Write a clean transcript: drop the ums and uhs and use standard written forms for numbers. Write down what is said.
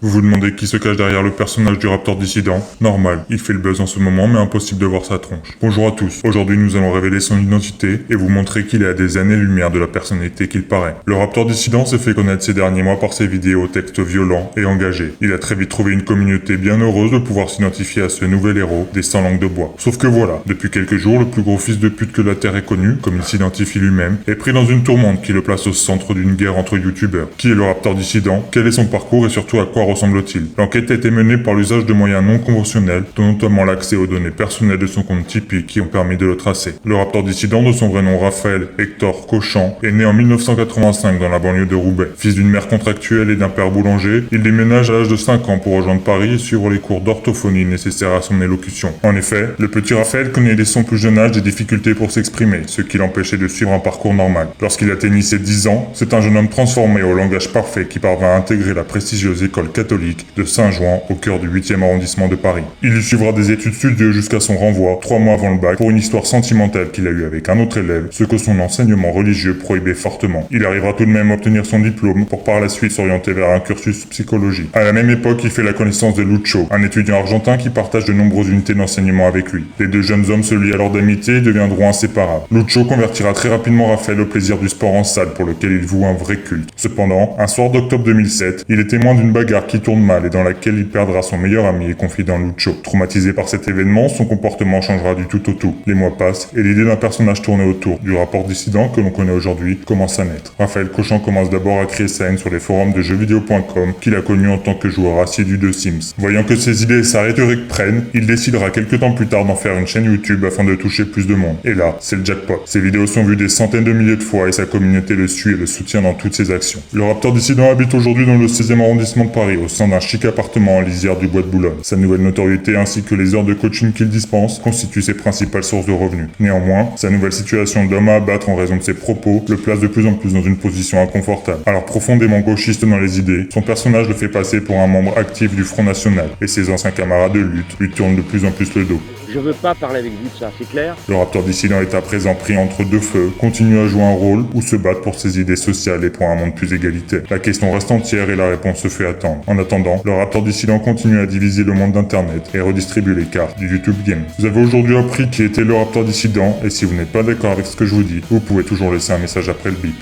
Vous vous demandez qui se cache derrière le personnage du Raptor dissident? Normal, il fait le buzz en ce moment mais impossible de voir sa tronche. Bonjour à tous, aujourd'hui nous allons révéler son identité et vous montrer qu'il est à des années-lumière de la personnalité qu'il paraît. Le Raptor dissident s'est fait connaître ces derniers mois par ses vidéos aux textes violents et engagés. Il a très vite trouvé une communauté bien heureuse de pouvoir s'identifier à ce nouvel héros des 100 langues de bois. Sauf que voilà, depuis quelques jours, le plus gros fils de pute que la Terre ait connu, comme il s'identifie lui-même, est pris dans une tourmente qui le place au centre d'une guerre entre youtubeurs. Qui est le Raptor dissident? Quel est son parcours et surtout à quoi ressemble-t-il? L'enquête a été menée par l'usage de moyens non conventionnels, dont notamment l'accès aux données personnelles de son compte Tipeee qui ont permis de le tracer. Le Raptor dissident, de son vrai nom Raphaël Hector Cochan, est né en 1985 dans la banlieue de Roubaix. Fils d'une mère contractuelle et d'un père boulanger, il déménage à l'âge de 5 ans pour rejoindre Paris et suivre les cours d'orthophonie nécessaires à son élocution. En effet, le petit Raphaël connaît dès son plus jeune âge des difficultés pour s'exprimer, ce qui l'empêchait de suivre un parcours normal. Lorsqu'il atteignit ses 10 ans, c'est un jeune homme transformé au langage parfait qui parvint à intégrer la prestigieuse école catholique de Saint-Jouan au cœur du 8e arrondissement de Paris. Il y suivra des études studieuses jusqu'à son renvoi, 3 mois avant le bac, pour une histoire sentimentale qu'il a eue avec un autre élève, ce que son enseignement religieux prohibait fortement. Il arrivera tout de même à obtenir son diplôme pour par la suite s'orienter vers un cursus psychologie. À la même époque, il fait la connaissance de Lucho, un étudiant argentin qui partage de nombreuses unités d'enseignement avec lui. Les deux jeunes hommes se lient alors d'amitié et deviendront inséparables. Lucho convertira très rapidement Raphaël au plaisir du sport en salle pour lequel il voue un vrai culte. Cependant, un soir d'octobre 2007, il est témoin d'une bagarre qui tourne mal et dans laquelle il perdra son meilleur ami et confident Lucho. Traumatisé par cet événement, son comportement changera du tout au tout. Les mois passent et l'idée d'un personnage tourné autour du Raptor dissident que l'on connaît aujourd'hui commence à naître. Raphaël Cochan commence d'abord à créer sa haine sur les forums de jeuxvideo.com qu'il a connu en tant que joueur assidu de Sims. Voyant que ses idées et sa rhétorique prennent, il décidera quelques temps plus tard d'en faire une chaîne YouTube afin de toucher plus de monde. Et là, c'est le jackpot. Ses vidéos sont vues des centaines de milliers de fois et sa communauté le suit et le soutient dans toutes ses actions. Le Raptor dissident habite aujourd'hui dans le 16e arrondissement de Paris, au sein d'un chic appartement en lisière du bois de Boulogne. Sa nouvelle notoriété ainsi que les heures de coaching qu'il dispense constituent ses principales sources de revenus. Néanmoins, sa nouvelle situation d'homme à abattre en raison de ses propos le place de plus en plus dans une position inconfortable. Alors profondément gauchiste dans les idées, son personnage le fait passer pour un membre actif du Front National et ses anciens camarades de lutte lui tournent de plus en plus le dos. Je veux pas parler avec vous de ça, c'est clair? Le Raptor dissident est à présent pris entre deux feux, continue à jouer un rôle ou se battre pour ses idées sociales et pour un monde plus égalitaire. La question reste entière et la réponse se fait attendre. En attendant, le Raptor dissident continue à diviser le monde d'internet et redistribue les cartes du YouTube Game. Vous avez aujourd'hui appris qui était le Raptor dissident et si vous n'êtes pas d'accord avec ce que je vous dis, vous pouvez toujours laisser un message après le bip.